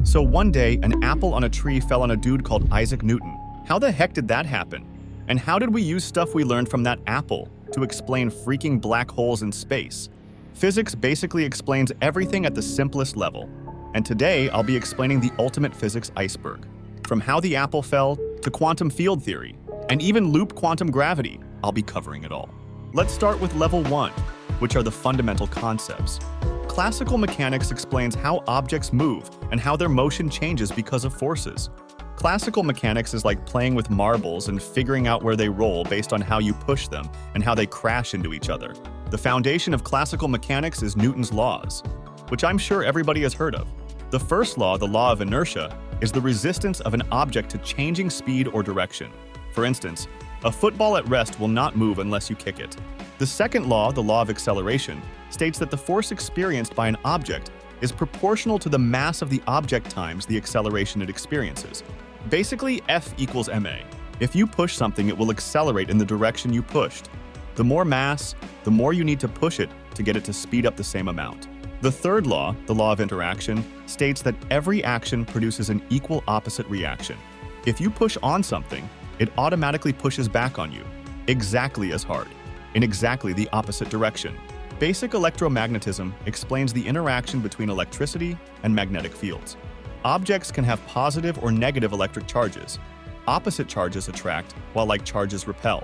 So one day, an apple on a tree fell on a dude called Isaac Newton. How the heck did that happen? And how did we use stuff we learned from that apple to explain freaking black holes in space? Physics basically explains everything at the simplest level. And today, I'll be explaining the ultimate physics iceberg. From how the apple fell, to quantum field theory, and even loop quantum gravity, I'll be covering it all. Let's start with level 1, which are the fundamental concepts. Classical mechanics explains how objects move and how their motion changes because of forces. Classical mechanics is like playing with marbles and figuring out where they roll based on how you push them and how they crash into each other. The foundation of classical mechanics is Newton's laws, which I'm sure everybody has heard of. The first law, the law of inertia, is the resistance of an object to changing speed or direction. For instance, a football at rest will not move unless you kick it. The second law, the law of acceleration, states that the force experienced by an object is proportional to the mass of the object times the acceleration it experiences. Basically, F equals ma. If you push something, it will accelerate in the direction you pushed. The more mass, the more you need to push it to get it to speed up the same amount. The third law, the law of interaction, states that every action produces an equal opposite reaction. If you push on something, it automatically pushes back on you, exactly as hard, in exactly the opposite direction. Basic electromagnetism explains the interaction between electricity and magnetic fields. Objects can have positive or negative electric charges. Opposite charges attract, while like charges repel.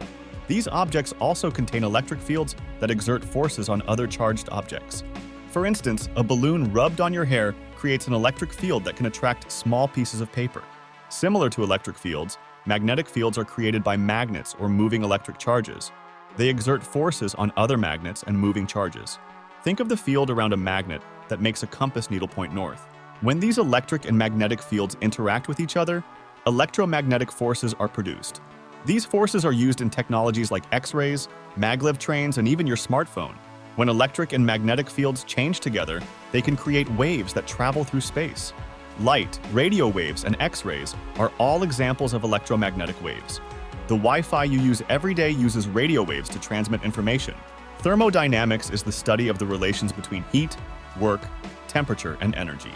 These objects also contain electric fields that exert forces on other charged objects. For instance, a balloon rubbed on your hair creates an electric field that can attract small pieces of paper. Similar to electric fields, magnetic fields are created by magnets or moving electric charges. They exert forces on other magnets and moving charges. Think of the field around a magnet that makes a compass needle point north. When these electric and magnetic fields interact with each other, electromagnetic forces are produced. These forces are used in technologies like X-rays, maglev trains, and even your smartphone. When electric and magnetic fields change together, they can create waves that travel through space. Light, radio waves, and X-rays are all examples of electromagnetic waves. The Wi-Fi you use every day uses radio waves to transmit information. Thermodynamics is the study of the relations between heat, work, temperature, and energy.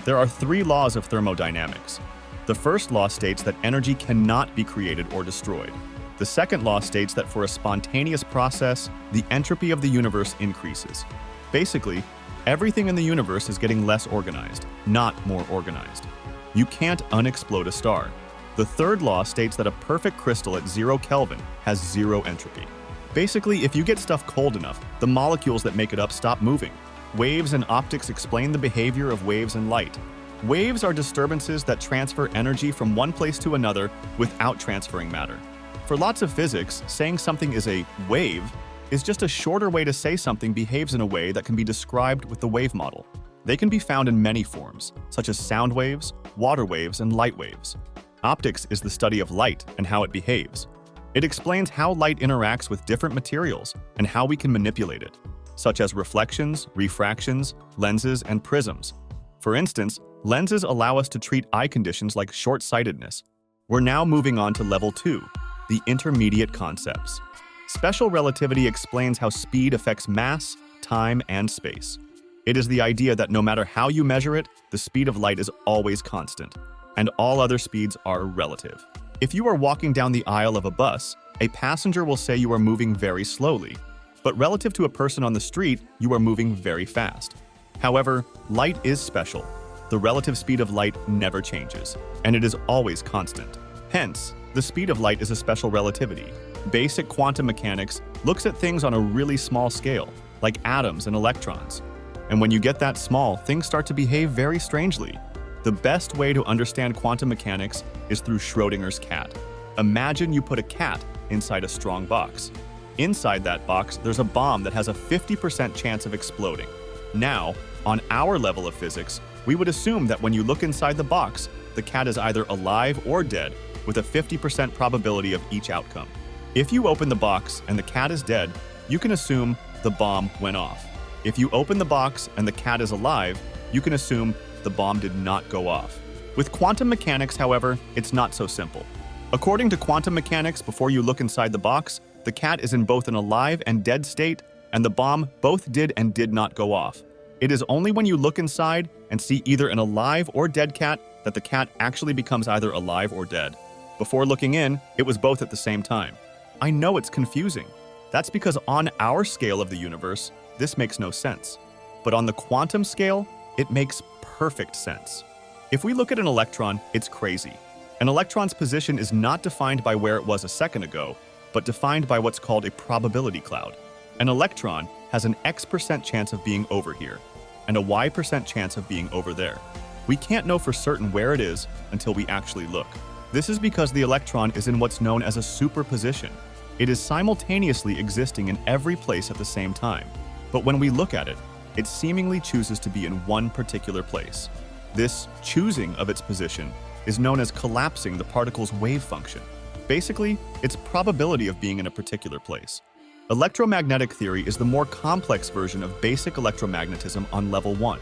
There are 3 laws of thermodynamics. The first law states that energy cannot be created or destroyed. The second law states that for a spontaneous process, the entropy of the universe increases. Basically, everything in the universe is getting less organized, not more organized. You can't unexplode a star. The third law states that a perfect crystal at 0 Kelvin has 0 entropy. Basically, if you get stuff cold enough, the molecules that make it up stop moving. Waves and optics explain the behavior of waves and light. Waves are disturbances that transfer energy from one place to another without transferring matter. For lots of physics, saying something is a wave is just a shorter way to say something behaves in a way that can be described with the wave model. They can be found in many forms, such as sound waves, water waves, and light waves. Optics is the study of light and how it behaves. It explains how light interacts with different materials and how we can manipulate it, such as reflections, refractions, lenses, and prisms. For instance, lenses allow us to treat eye conditions like short-sightedness. We're now moving on to level 2, the intermediate concepts. Special relativity explains how speed affects mass, time, and space. It is the idea that no matter how you measure it, the speed of light is always constant, and all other speeds are relative. If you are walking down the aisle of a bus, a passenger will say you are moving very slowly, but relative to a person on the street, you are moving very fast. However, light is special. The relative speed of light never changes, and it is always constant. Hence, the speed of light is a special relativity. Basic quantum mechanics looks at things on a really small scale, like atoms and electrons. And when you get that small, things start to behave very strangely. The best way to understand quantum mechanics is through Schrödinger's cat. Imagine you put a cat inside a strong box. Inside that box, there's a bomb that has a 50% chance of exploding. Now, on our level of physics, we would assume that when you look inside the box, the cat is either alive or dead, with a 50% probability of each outcome. If you open the box and the cat is dead, you can assume the bomb went off. If you open the box and the cat is alive, you can assume the bomb did not go off. With quantum mechanics, however, it's not so simple. According to quantum mechanics, before you look inside the box, the cat is in both an alive and dead state, and the bomb both did and did not go off. It is only when you look inside and see either an alive or dead cat that the cat actually becomes either alive or dead. Before looking in, it was both at the same time. I know it's confusing. That's because on our scale of the universe, this makes no sense. But on the quantum scale, it makes perfect sense. If we look at an electron, it's crazy. An electron's position is not defined by where it was a second ago, but defined by what's called a probability cloud. An electron has an X% chance of being over here, and a Y% chance of being over there. We can't know for certain where it is until we actually look. This is because the electron is in what's known as a superposition. It is simultaneously existing in every place at the same time. But when we look at it, it seemingly chooses to be in one particular place. This choosing of its position is known as collapsing the particle's wave function. Basically, its probability of being in a particular place. Electromagnetic theory is the more complex version of basic electromagnetism on level 1.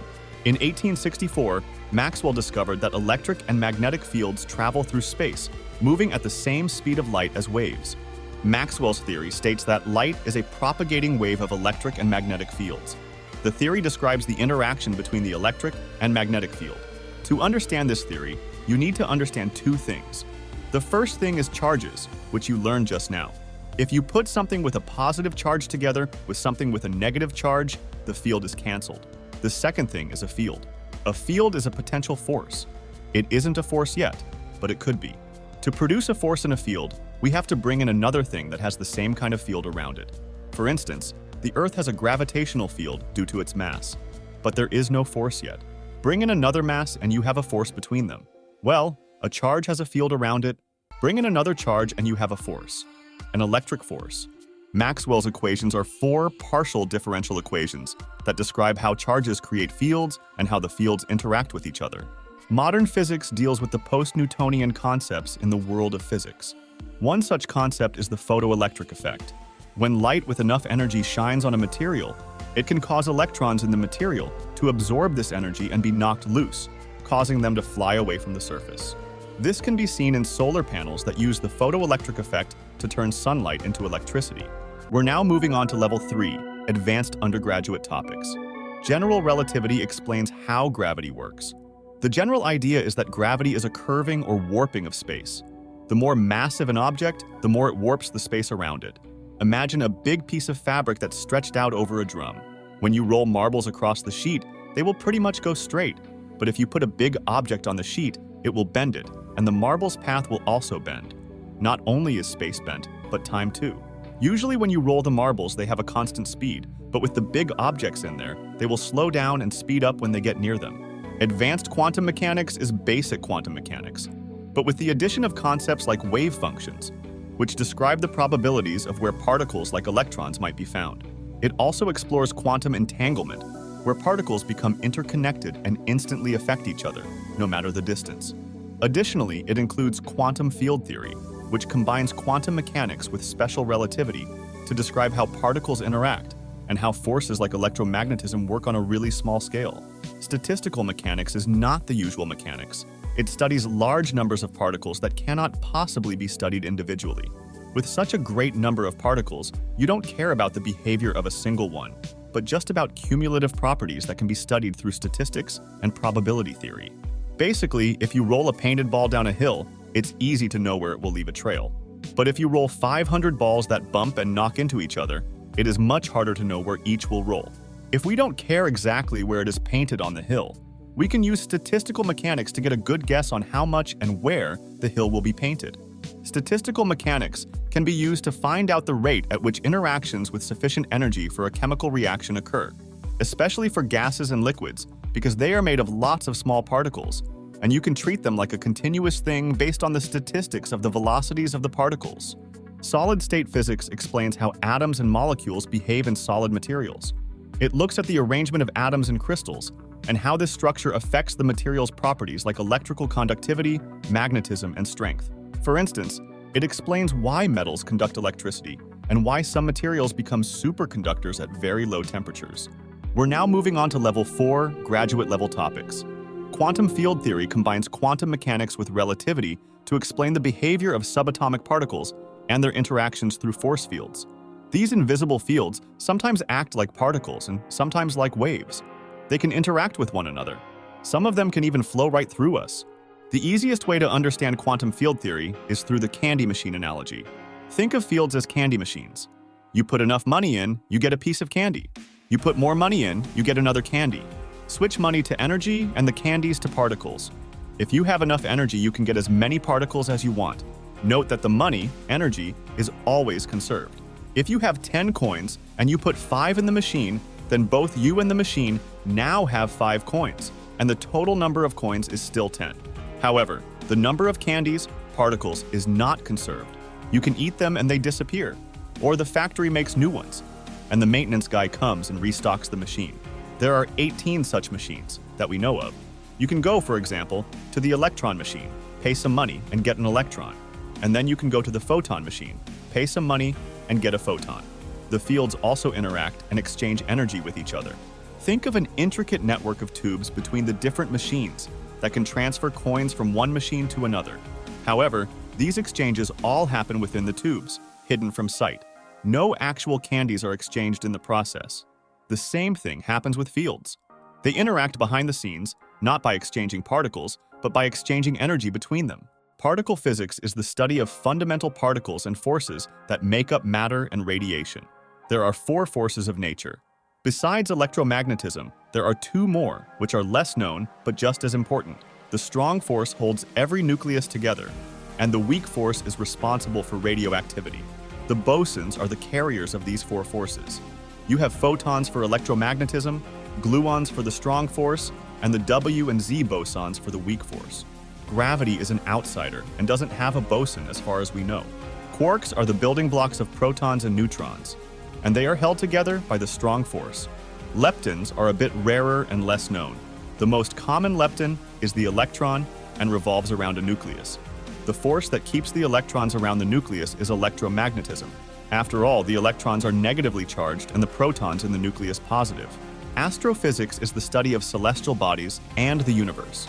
In 1864, Maxwell discovered that electric and magnetic fields travel through space, moving at the same speed of light as waves. Maxwell's theory states that light is a propagating wave of electric and magnetic fields. The theory describes the interaction between the electric and magnetic field. To understand this theory, you need to understand two things. The first thing is charges, which you learned just now. If you put something with a positive charge together with something with a negative charge, the field is canceled. The second thing is a field. A field is a potential force. It isn't a force yet, but it could be. To produce a force in a field, we have to bring in another thing that has the same kind of field around it. For instance, the Earth has a gravitational field due to its mass, but there is no force yet. Bring in another mass and you have a force between them. Well, a charge has a field around it. Bring in another charge and you have a force. An electric force. Maxwell's equations are 4 partial differential equations that describe how charges create fields and how the fields interact with each other. Modern physics deals with the post-Newtonian concepts in the world of physics. One such concept is the photoelectric effect. When light with enough energy shines on a material, it can cause electrons in the material to absorb this energy and be knocked loose, causing them to fly away from the surface. This can be seen in solar panels that use the photoelectric effect to turn sunlight into electricity. We're now moving on to level 3, advanced undergraduate topics. General relativity explains how gravity works. The general idea is that gravity is a curving or warping of space. The more massive an object, the more it warps the space around it. Imagine a big piece of fabric that's stretched out over a drum. When you roll marbles across the sheet, they will pretty much go straight. But if you put a big object on the sheet, it will bend it, and the marble's path will also bend. Not only is space bent, but time too. Usually when you roll the marbles, they have a constant speed, but with the big objects in there, they will slow down and speed up when they get near them. Advanced quantum mechanics is basic quantum mechanics, but with the addition of concepts like wave functions, which describe the probabilities of where particles like electrons might be found. It also explores quantum entanglement, where particles become interconnected and instantly affect each other, no matter the distance. Additionally, it includes quantum field theory, which combines quantum mechanics with special relativity to describe how particles interact and how forces like electromagnetism work on a really small scale. Statistical mechanics is not the usual mechanics. It studies large numbers of particles that cannot possibly be studied individually. With such a great number of particles, you don't care about the behavior of a single one, but just about cumulative properties that can be studied through statistics and probability theory. Basically, if you roll a painted ball down a hill, it's easy to know where it will leave a trail. But if you roll 500 balls that bump and knock into each other, it is much harder to know where each will roll. If we don't care exactly where it is painted on the hill, we can use statistical mechanics to get a good guess on how much and where the hill will be painted. Statistical mechanics can be used to find out the rate at which interactions with sufficient energy for a chemical reaction occur, especially for gases and liquids, because they are made of lots of small particles, and you can treat them like a continuous thing based on the statistics of the velocities of the particles. Solid-state physics explains how atoms and molecules behave in solid materials. It looks at the arrangement of atoms in crystals and how this structure affects the material's properties like electrical conductivity, magnetism, and strength. For instance, it explains why metals conduct electricity and why some materials become superconductors at very low temperatures. We're now moving on to level 4, graduate level topics. Quantum field theory combines quantum mechanics with relativity to explain the behavior of subatomic particles and their interactions through force fields. These invisible fields sometimes act like particles and sometimes like waves. They can interact with one another. Some of them can even flow right through us. The easiest way to understand quantum field theory is through the candy machine analogy. Think of fields as candy machines. You put enough money in, you get a piece of candy. You put more money in, you get another candy. Switch money to energy and the candies to particles. If you have enough energy, you can get as many particles as you want. Note that the money, energy, is always conserved. If you have 10 coins and you put 5 in the machine, then both you and the machine now have 5 coins, and the total number of coins is still 10. However, the number of candies, particles, is not conserved. You can eat them and they disappear, or the factory makes new ones, and the maintenance guy comes and restocks the machine. There are 18 such machines that we know of. You can go, for example, to the electron machine, pay some money and get an electron. And then you can go to the photon machine, pay some money and get a photon. The fields also interact and exchange energy with each other. Think of an intricate network of tubes between the different machines that can transfer coins from one machine to another. However, these exchanges all happen within the tubes, hidden from sight. No actual candies are exchanged in the process. The same thing happens with fields. They interact behind the scenes, not by exchanging particles, but by exchanging energy between them. Particle physics is the study of fundamental particles and forces that make up matter and radiation. There are 4 forces of nature. Besides electromagnetism, there are 2 more, which are less known but just as important. The strong force holds every nucleus together, and the weak force is responsible for radioactivity. The bosons are the carriers of these 4 forces. You have photons for electromagnetism, gluons for the strong force, and the W and Z bosons for the weak force. Gravity is an outsider and doesn't have a boson as far as we know. Quarks are the building blocks of protons and neutrons, and they are held together by the strong force. Leptons are a bit rarer and less known. The most common lepton is the electron and revolves around a nucleus. The force that keeps the electrons around the nucleus is electromagnetism. After all, the electrons are negatively charged and the protons in the nucleus positive. Astrophysics is the study of celestial bodies and the universe.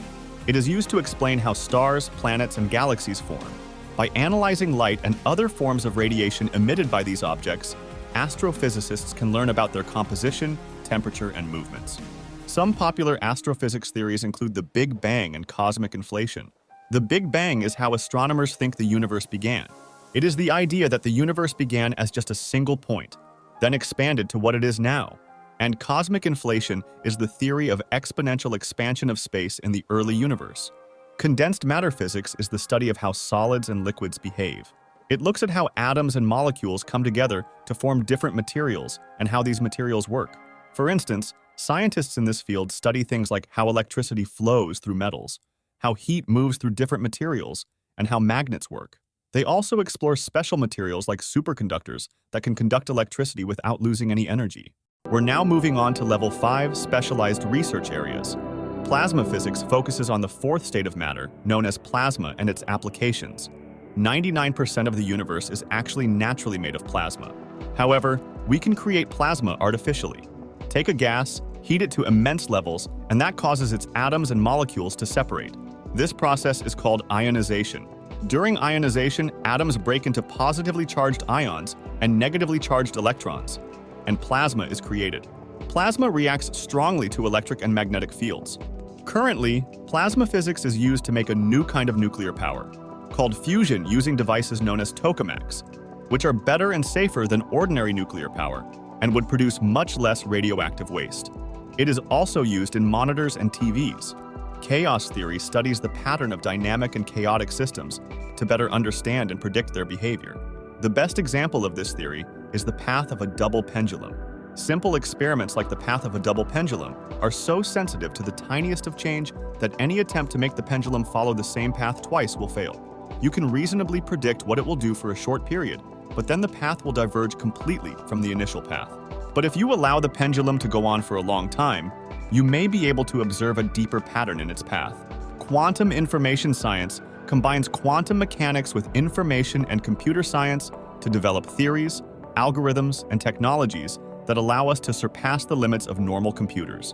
It is used to explain how stars, planets, and galaxies form. By analyzing light and other forms of radiation emitted by these objects, astrophysicists can learn about their composition, temperature, and movements. Some popular astrophysics theories include the Big Bang and cosmic inflation. The Big Bang is how astronomers think the universe began. It is the idea that the universe began as just a single point, then expanded to what it is now. And cosmic inflation is the theory of exponential expansion of space in the early universe. Condensed matter physics is the study of how solids and liquids behave. It looks at how atoms and molecules come together to form different materials and how these materials work. For instance, scientists in this field study things like how electricity flows through metals, how heat moves through different materials, and how magnets work. They also explore special materials like superconductors that can conduct electricity without losing any energy. We're now moving on to level 5 specialized research areas. Plasma physics focuses on the 4th state of matter, known as plasma, and its applications. 99% of the universe is actually naturally made of plasma. However, we can create plasma artificially. Take a gas, heat it to immense levels, and that causes its atoms and molecules to separate. This process is called ionization. During ionization, atoms break into positively charged ions and negatively charged electrons, and plasma is created. Plasma reacts strongly to electric and magnetic fields. Currently, plasma physics is used to make a new kind of nuclear power, called fusion, using devices known as tokamaks, which are better and safer than ordinary nuclear power and would produce much less radioactive waste. It is also used in monitors and TVs. Chaos theory studies the pattern of dynamic and chaotic systems to better understand and predict their behavior. The best example of this theory is the path of a double pendulum. Simple experiments like the path of a double pendulum are so sensitive to the tiniest of change that any attempt to make the pendulum follow the same path twice will fail. You can reasonably predict what it will do for a short period, but then the path will diverge completely from the initial path. But if you allow the pendulum to go on for a long time, you may be able to observe a deeper pattern in its path. Quantum information science combines quantum mechanics with information and computer science to develop theories, algorithms, and technologies that allow us to surpass the limits of normal computers.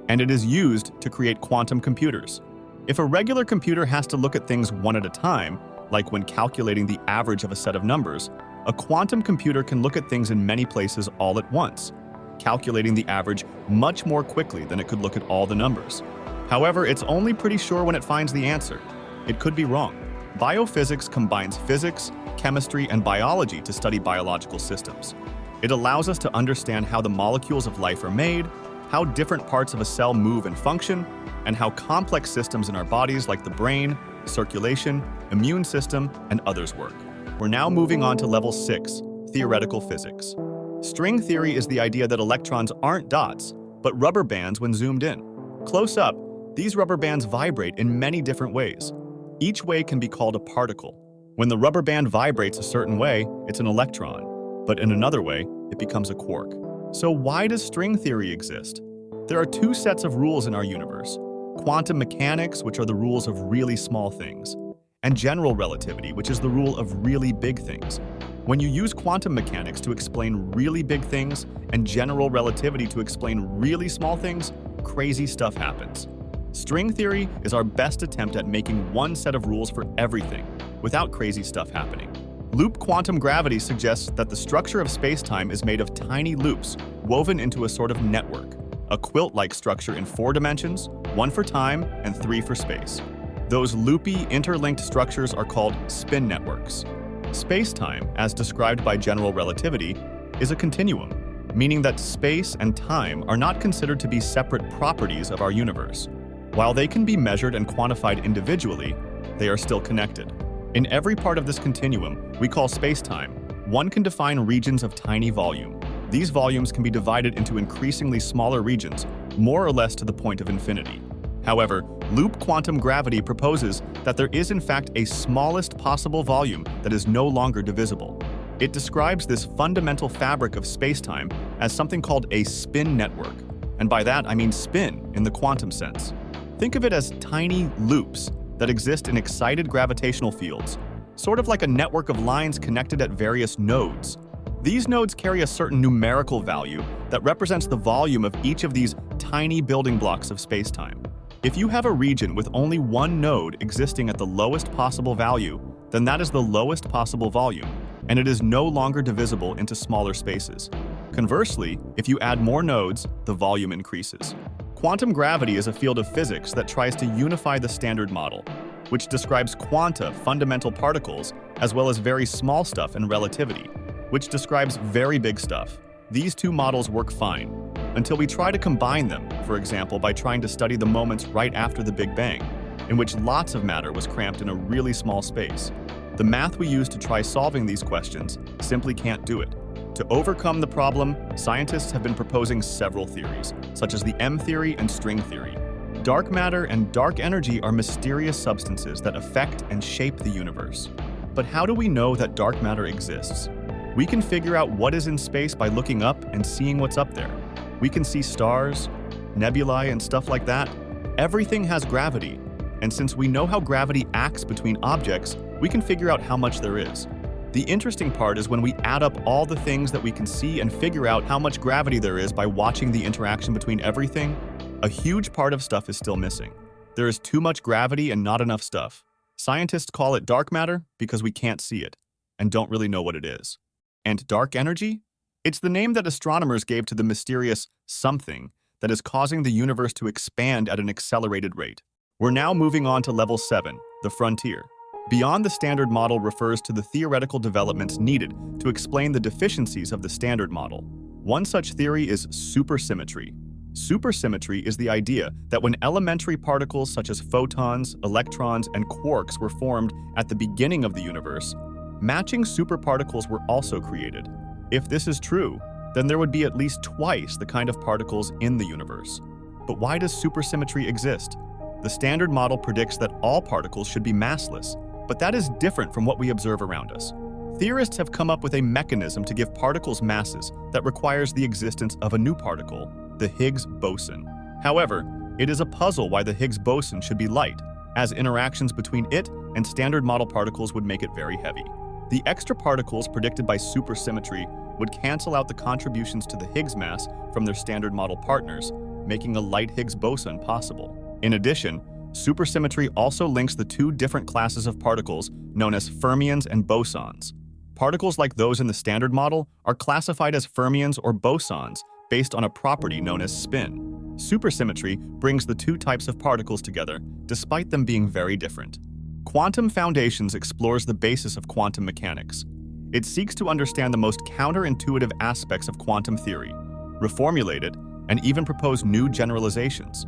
And it is used to create quantum computers. If a regular computer has to look at things one at a time, like when calculating the average of a set of numbers, a quantum computer can look at things in many places all at once. calculating the average much more quickly than it could look at all the numbers. However, it's only pretty sure when it finds the answer. It could be wrong. Biophysics combines physics, chemistry, and biology to study biological systems. It allows us to understand how the molecules of life are made, how different parts of a cell move and function, and how complex systems in our bodies like the brain, circulation, immune system, and others work. We're now moving on to level 6, theoretical physics. String theory is the idea that electrons aren't dots, but rubber bands when zoomed in. Close up, these rubber bands vibrate in many different ways. Each way can be called a particle. When the rubber band vibrates a certain way, it's an electron, but in another way, it becomes a quark. So why does string theory exist? There are two sets of rules in our universe: quantum mechanics, which are the rules of really small things, and general relativity, which is the rule of really big things. When you use quantum mechanics to explain really big things and general relativity to explain really small things, crazy stuff happens. String theory is our best attempt at making one set of rules for everything, without crazy stuff happening. Loop quantum gravity suggests that the structure of space-time is made of tiny loops woven into a sort of network, a quilt-like structure in 4 dimensions, 1 for time and 3 for space. Those loopy, interlinked structures are called spin networks. Space-time, as described by general relativity, is a continuum, meaning that space and time are not considered to be separate properties of our universe. While they can be measured and quantified individually, they are still connected. In every part of this continuum we call space-time, one can define regions of tiny volume. These volumes can be divided into increasingly smaller regions, more or less to the point of infinity. However, loop quantum gravity proposes that there is in fact a smallest possible volume that is no longer divisible. It describes this fundamental fabric of space-time as something called a spin network, and by that I mean spin in the quantum sense. Think of it as tiny loops that exist in excited gravitational fields, sort of like a network of lines connected at various nodes. These nodes carry a certain numerical value that represents the volume of each of these tiny building blocks of space-time. If you have a region with only one node existing at the lowest possible value, then that is the lowest possible volume, and it is no longer divisible into smaller spaces. Conversely, if you add more nodes, the volume increases. Quantum gravity is a field of physics that tries to unify the Standard Model, which describes quanta, fundamental particles, as well as very small stuff and relativity, which describes very big stuff. These two models work fine, until we try to combine them, for example by trying to study the moments right after the Big Bang, in which lots of matter was cramped in a really small space. The math we use to try solving these questions simply can't do it. To overcome the problem, scientists have been proposing several theories, such as the M theory and string theory. Dark matter and dark energy are mysterious substances that affect and shape the universe. But how do we know that dark matter exists? We can figure out what is in space by looking up and seeing what's up there. We can see stars, nebulae, and stuff like that. Everything has gravity, and since we know how gravity acts between objects, we can figure out how much there is. The interesting part is when we add up all the things that we can see and figure out how much gravity there is by watching the interaction between everything, a huge part of stuff is still missing. There is too much gravity and not enough stuff. Scientists call it dark matter because we can't see it and don't really know what it is. And dark energy? It's the name that astronomers gave to the mysterious something that is causing the universe to expand at an accelerated rate. We're now moving on to level 7, the frontier. Beyond the Standard Model refers to the theoretical developments needed to explain the deficiencies of the Standard Model. One such theory is supersymmetry. Supersymmetry is the idea that when elementary particles such as photons, electrons, and quarks were formed at the beginning of the universe, matching superparticles were also created. If this is true, then there would be at least twice the kind of particles in the universe. But why does supersymmetry exist? The Standard Model predicts that all particles should be massless, but that is different from what we observe around us. Theorists have come up with a mechanism to give particles masses that requires the existence of a new particle, the Higgs boson. However, it is a puzzle why the Higgs boson should be light, as interactions between it and Standard Model particles would make it very heavy. The extra particles predicted by supersymmetry would cancel out the contributions to the Higgs mass from their Standard Model partners, making a light Higgs boson possible. In addition, supersymmetry also links the two different classes of particles known as fermions and bosons. Particles like those in the Standard Model are classified as fermions or bosons based on a property known as spin. Supersymmetry brings the two types of particles together, despite them being very different. Quantum Foundations explores the basis of quantum mechanics. It seeks to understand the most counterintuitive aspects of quantum theory, reformulate it, and even propose new generalizations.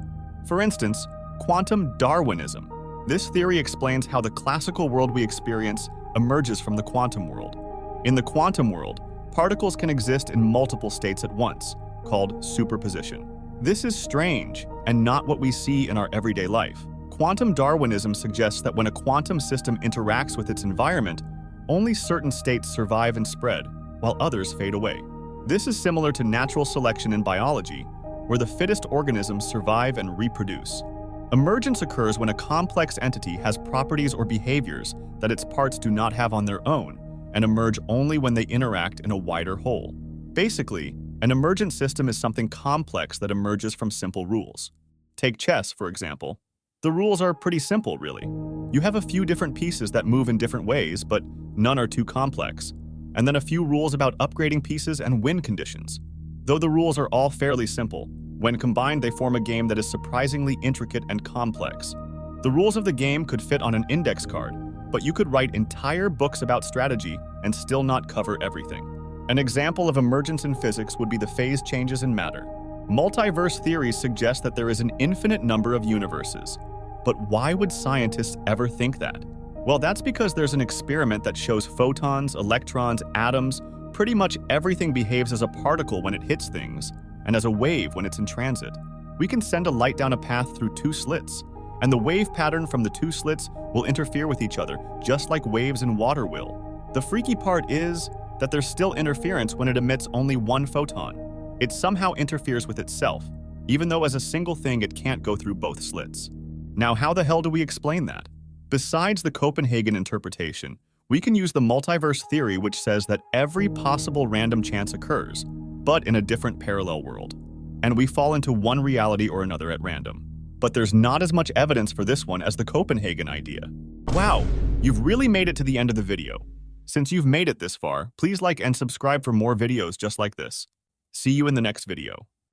For instance, quantum Darwinism. This theory explains how the classical world we experience emerges from the quantum world. In the quantum world, particles can exist in multiple states at once, called superposition. This is strange and not what we see in our everyday life. Quantum Darwinism suggests that when a quantum system interacts with its environment, only certain states survive and spread, while others fade away. This is similar to natural selection in biology, where the fittest organisms survive and reproduce. Emergence occurs when a complex entity has properties or behaviors that its parts do not have on their own, and emerge only when they interact in a wider whole. Basically, an emergent system is something complex that emerges from simple rules. Take chess, for example. The rules are pretty simple, really. You have a few different pieces that move in different ways, but none are too complex. And then a few rules about upgrading pieces and win conditions. Though the rules are all fairly simple, when combined they form a game that is surprisingly intricate and complex. The rules of the game could fit on an index card, but you could write entire books about strategy and still not cover everything. An example of emergence in physics would be the phase changes in matter. Multiverse theories suggest that there is an infinite number of universes. But why would scientists ever think that? Well, that's because there's an experiment that shows photons, electrons, atoms, pretty much everything behaves as a particle when it hits things, and as a wave when it's in transit. We can send a light down a path through two slits, and the wave pattern from the two slits will interfere with each other, just like waves in water will. The freaky part is that there's still interference when it emits only one photon. It somehow interferes with itself, even though as a single thing it can't go through both slits. Now, how the hell do we explain that? Besides the Copenhagen interpretation, we can use the multiverse theory, which says that every possible random chance occurs, but in a different parallel world. And we fall into one reality or another at random. But there's not as much evidence for this one as the Copenhagen idea. Wow, you've really made it to the end of the video. Since you've made it this far, please like and subscribe for more videos just like this. See you in the next video.